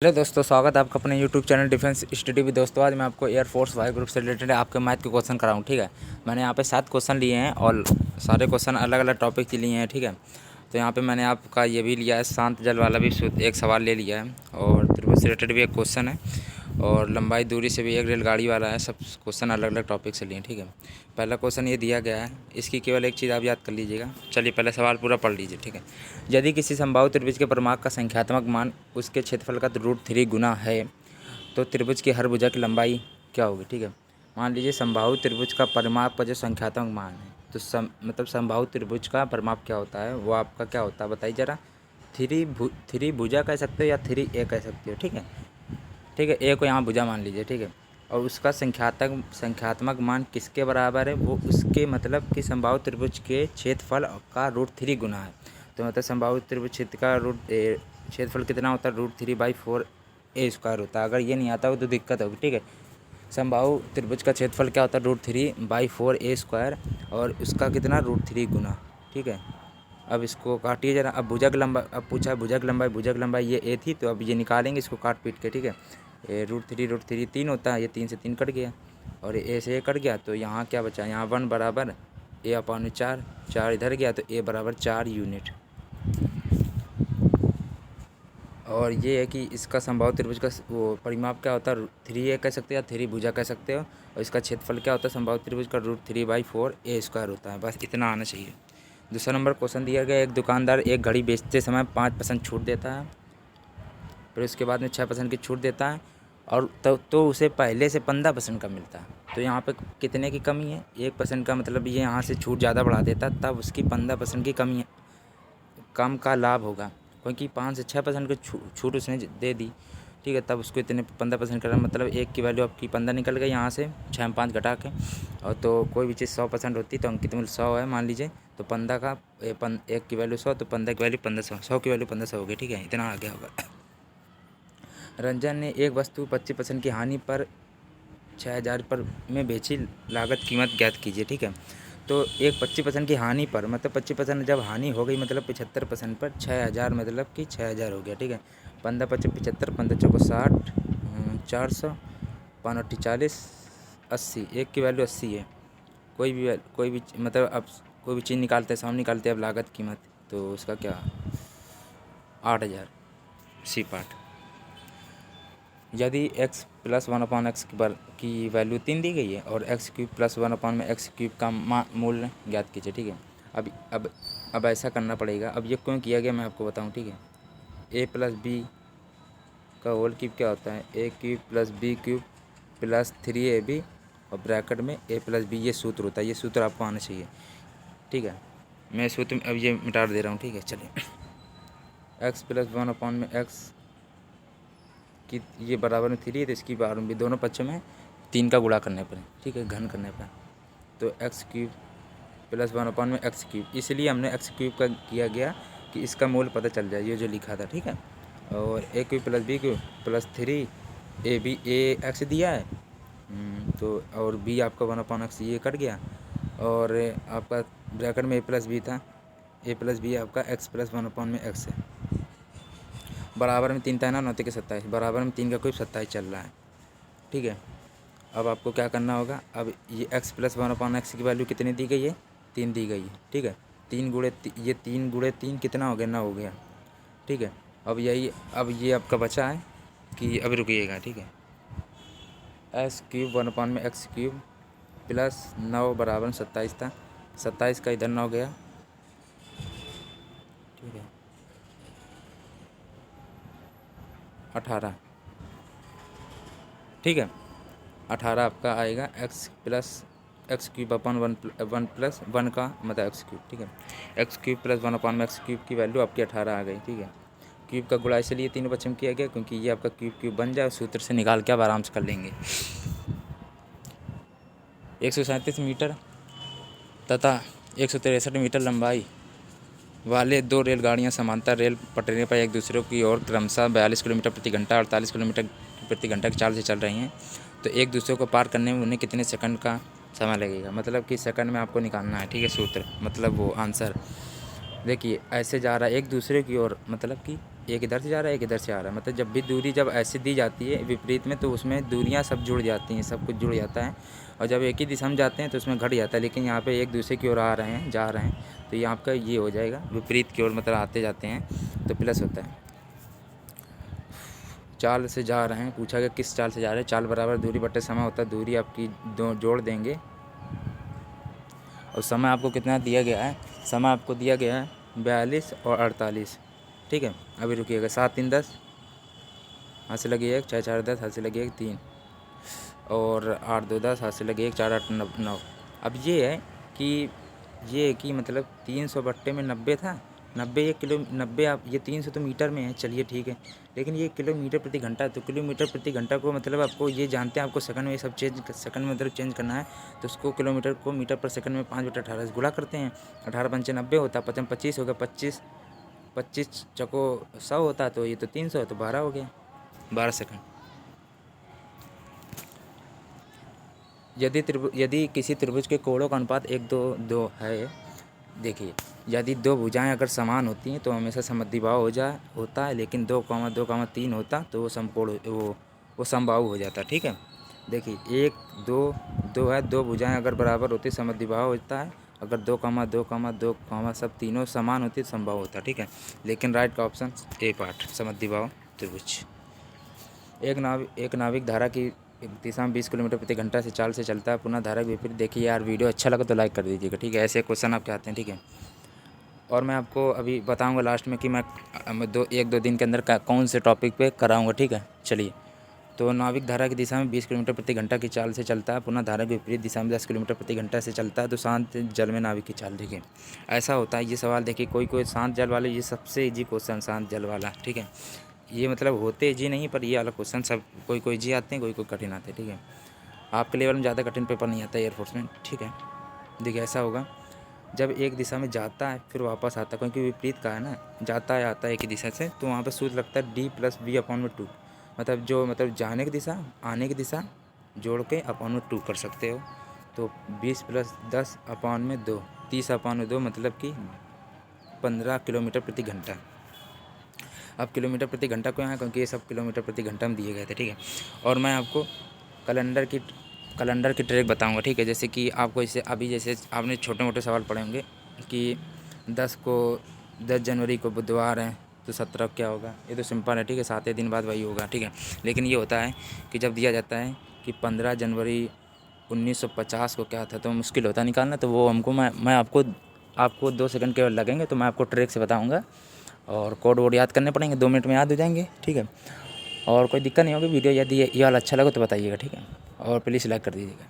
Hello दोस्तों, स्वागत है आपका अपने यूट्यूब चैनल डिफेंस स्टडी भी। दोस्तों आज मैं आपको एयरफोर्स वाई ग्रुप से रिलेटेड आपके मैथ के क्वेश्चन कराऊँ। ठीक है, मैंने यहाँ पे 7 क्वेश्चन लिए हैं और सारे क्वेश्चन अलग अलग टॉपिक के लिए हैं। ठीक है, तो यहाँ पे मैंने आपका ये भी लिया है, शांत जल वाला भी एक सवाल ले लिया है और त्रिभुज से रिलेटेड भी एक क्वेश्चन है और लंबाई दूरी से भी एक रेलगाड़ी वाला है। सब क्वेश्चन अलग अलग टॉपिक से लिए। ठीक है, पहला क्वेश्चन ये दिया गया है, इसकी केवल एक चीज़ आप याद कर लीजिएगा। चलिए पहले सवाल पूरा पढ़ लीजिए। ठीक है, यदि किसी समबाहु त्रिभुज के परिमाप का संख्यात्मक मान उसके क्षेत्रफल का √3 गुना है तो त्रिभुज की हर भुजा की लंबाई क्या होगी। ठीक है, मान लीजिए समबाहु त्रिभुज का परिमाप का जो संख्यात्मक मान है तो मतलब समबाहु त्रिभुज का परिमाप क्या होता है, वो आपका क्या होता है बताइए ज़रा। थ्री भुजा कह सकते हो या 3a कह सकते हो। ठीक है, ठीक है, ए को यहाँ भुजा मान लीजिए। ठीक है, और उसका संख्यात्मक मान किसके बराबर है, वो उसके मतलब कि समबाहु त्रिभुज के क्षेत्रफल का √3 गुना है। तो मतलब समबाहु त्रिभुज क्षेत्र का क्षेत्रफल कितना होता है, √3/4a² होता है। अगर ये नहीं आता हो तो दिक्कत होगी। ठीक है, समबाहु त्रिभुज का क्षेत्रफल क्या होता है, √3/4a² और उसका कितना √3 गुना। ठीक है, अब इसको काटिए ज़रा। अब भुजा की लंबाई, अब पूछा भुजा की लंबाई ये ए थी, तो अब ये निकालेंगे इसको काट पीट के। ठीक है, √3 3 होता है, ये 3 से 3 कट गया और ए से ए कट गया, तो यहाँ क्या बचा, यहाँ 1 बराबर a/4, 4 इधर गया तो a बराबर 4 यूनिट। और ये है कि इसका समबाहु त्रिभुज का वो परिमाप क्या होता है, 3a कह सकते हो या 3 भुजा कह सकते हो, और इसका क्षेत्रफल क्या होता है समबाहु त्रिभुज का √3/4a² होता है। बस इतना आना चाहिए। दूसरा नंबर क्वेश्चन दिया गया, एक दुकानदार एक घड़ी बेचते समय 5% छूट देता है, फिर उसके बाद में 6% की छूट देता है और तो उसे पहले से 15% का मिलता है। तो यहाँ पे कितने की कमी है, 1% का, मतलब ये यहाँ से छूट ज़्यादा बढ़ा देता तब उसकी 15% की कमी है, कम का लाभ होगा, क्योंकि 5 से 6% की छूट उसने दे दी। ठीक है, तब उसको इतने 15% का, मतलब एक की वैल्यू आपकी 15 निकल गई यहाँ से 6 में 5 घटा के। और तो कोई भी चीज़ 100% होती तो अंकित मूल्य 100 है मान लीजिए, तो 15 का एक की वैल्यू 100, तो 15 की वैल्यू 1500, 100 की वैल्यू 1500 होगी। ठीक है, इतना आ गया होगा। रंजन ने एक वस्तु 25% की हानि पर 6000 पर में बेची, लागत कीमत ज्ञात कीजिए। ठीक है, तो एक 25% की हानि पर, मतलब 25% जब हानि हो गई मतलब 75% पर 6000, मतलब कि 6000 हो गया। ठीक है, 15 25 75, 15 चौको 60, 400, 5 40, 80, एक की वैल्यू 80 है। कोई भी मतलब अब कोई भी चीज़ निकालते हैं, सामने निकालते हैं अब लागत कीमत, तो उसका क्या 8000 सी पार्ट। यदि x + 1/x की वैल्यू 3 दी गई है और x³ + 1/x³ का मूल्य ज्ञात कीजिए। ठीक है, अब ऐसा करना पड़ेगा। अब ये क्यों किया गया मैं आपको बताऊं। ठीक है, a + b का होल क्यूब क्या होता है, a³ + b³ + 3ab और ब्रैकेट में a + b, ये सूत्र होता है। ये सूत्र आपको आना चाहिए। ठीक है, मैं सूत्र अब ये मिटा दे रहा हूँ। ठीक है, चलिए x + 1/x कि ये बराबर में 3 है, तो इसकी बराबर में दोनों पक्षों में 3 का गुणा करने पर। ठीक है, घन करने पर, तो x³ + 1/x³, इसलिए हमने x³ का किया गया कि इसका मूल्य पता चल जाए, ये जो लिखा था। ठीक है, और a³ + b³ + 3ab, a x दिया है तो, और b आपका 1/x, ये कट गया, और आपका ब्रैकेट में a + b था, a + b आपका x + 1/x है। बराबर में 3 था ना, 9 के 27, बराबर में 3 का कोई 27 चल रहा है। ठीक है, अब आपको क्या करना होगा, अब ये x + 1/x की वैल्यू कितनी दी गई है, 3 दी गई है। ठीक है, 3 गुणे 3 कितना हो गया, 9 हो गया। ठीक है, अब ये आपका बचा है कि अब रुकिएगा। ठीक है, x³ 1/x³ + 9 बराबर 27 था, 27 का इधर 9 गया। ठीक है, 18। ठीक है, 18 आपका आएगा x³ 1 का मतलब x³। ठीक है, x³ + 1/x³ की वैल्यू आपकी 18 आ गई। ठीक है, क्यूब का गुणा इसलिए तीनों पक्ष में किया गया क्योंकि ये आपका क्यूब बन जाए, सूत्र से निकाल के आप आराम से कर लेंगे। 137 मीटर तथा 163 मीटर लंबाई वाले 2 रेलगाड़ियां समांतर रेल पटरी पर एक दूसरे की ओर क्रमशः 42 किलोमीटर प्रति घंटा, 48 किलोमीटर प्रति घंटा की चाल से चल रही हैं, तो एक दूसरे को पार करने में उन्हें कितने सेकंड का समय लगेगा, मतलब कि सेकंड में आपको निकालना है। ठीक है, सूत्र मतलब वो आंसर देखिए, ऐसे जा रहा है एक दूसरे की ओर, मतलब कि एक इधर से जा रहा है, एक इधर से आ रहा है। मतलब जब भी दूरी जब ऐसे दी जाती है विपरीत में, तो उसमें दूरियां सब जुड़ जाती हैं, सब कुछ जुड़ जाता है। और जब एक ही दिशा में जाते हैं तो उसमें घट जाता है। लेकिन यहाँ पे एक दूसरे की ओर आ रहे हैं, जा रहे हैं, तो ये आपका ये हो जाएगा विपरीत की ओर, मतलब आते जाते हैं तो प्लस होता है। चाल से जा रहे हैं, पूछा गया किस चाल से जा रहे हैं। चाल बराबर दूरी बटे समय होता है। दूरी आपकी दो जोड़ देंगे और समय आपको कितना दिया गया है, समय आपको दिया गया है 42 और 48। ठीक है, अभी रुकिएगा। 7 3 10, हाथ से लगी 1, 6 4 10, हाथ से लगी 1 3, और 8 2 10, हाथ से लगी 1, 4 8 9। अब ये है कि मतलब 300 बट्टे में 90 था। 90 ये किलो 90 आप ये 300 तो मीटर में है, चलिए ठीक है। लेकिन ये किलोमीटर प्रति घंटा है, तो किलोमीटर प्रति घंटा को मतलब आपको ये जानते हैं, आपको सेकंड में ये सब सेकंड में मतलब चेंज करना है। तो उसको किलोमीटर को मीटर पर सेकंड में 5/18 से गुणा करते हैं। 18 पंचे 90 होता है, 55 25 हो गया, 25 25 चको 100 होता है, तो ये तो 300 है, तो 12 हो गया, 12 सेकंड। यदि किसी त्रिभुज के कोणों का अनुपात 1:2 है, देखिए यदि दो भुजाएं अगर समान होती हैं तो हमेशा समद्विबाहु होता है। लेकिन 2,2,3 होता तो वो समकोण वो समबाहु हो जाता। ठीक है, देखिए 1 2 2 है, दो भुजाएं अगर बराबर होती समद्विबाहु होता है। अगर 2,2,2, सब तीनों समान होती तो समबाहु होता। ठीक है, लेकिन राइट का ऑप्शन ए पार्ट, समद्विबाहु त्रिभुज। एक नाविक धारा की दिशा में 20 किलोमीटर प्रति घंटा से चाल से चलता है, पुनः धारा के विपरीत। देखिए यार, वीडियो अच्छा लगा तो लाइक कर दीजिएगा। ठीक है, ऐसे क्वेश्चन आपके आते हैं। ठीक है, और मैं आपको अभी बताऊंगा लास्ट में कि मैं 1-2 दिन के अंदर कौन से टॉपिक पे कराऊंगा। ठीक है, चलिए। तो नाविक धारा की दिशा में 20 किलोमीटर प्रति घंटा की चाल से चलता है, पुनः धारा के विपरीत दिशा में 10 किलोमीटर प्रति घंटा से चलता है, तो शांत जल में नाविक की चाल। देखिए ऐसा होता है ये सवाल। देखिए कोई शांत जल वाले, ये सबसे ईजी क्वेश्चन शांत जल वाला। ठीक है, ये मतलब होते ईजी नहीं, पर ये वाला क्वेश्चन सब कोई ईजी आते हैं, कोई कठिन आते हैं। ठीक है, आपके लेवल में ज़्यादा कठिन पेपर नहीं आता एयरफोर्स में। ठीक है, देखिए ऐसा होगा, जब एक दिशा में जाता है फिर वापस आता है, क्योंकि विपरीत का है ना, जाता है आता है एक ही दिशा से, तो वहाँ पर सूत्र लगता है D+V/2। मतलब जाने की दिशा आने की दिशा जोड़ के /2 कर सकते हो। तो 20 + 10/2, 30/2, मतलब कि 15 किलोमीटर प्रति घंटा। अब किलोमीटर प्रति घंटा क्यों है, क्योंकि ये सब किलोमीटर प्रति घंटा में दिए गए थे। ठीक है, और मैं आपको कैलेंडर की ट्रिक बताऊंगा। ठीक है, जैसे कि आपको जैसे आपने छोटे मोटे सवाल पढ़े होंगे कि 10 जनवरी को बुधवार है तो 17 क्या होगा। ये तो सिंपल है। ठीक है, 7 दिन बाद वही होगा। ठीक है, लेकिन ये होता है कि जब दिया जाता है कि 15 जनवरी 1950 को क्या था, तो मुश्किल होता है निकालना। तो वो हमको मैं आपको 2 सेकंड केवल लगेंगे, तो मैं आपको ट्रिक से बताऊँगा। और कोड वोड याद करने पड़ेंगे, 2 मिनट में याद हो जाएंगे। ठीक है, और कोई दिक्कत नहीं होगी। वीडियो यदि ये वाला अच्छा लगे तो बताइएगा। ठीक है, और प्लीज़ लाइक कर दीजिएगा।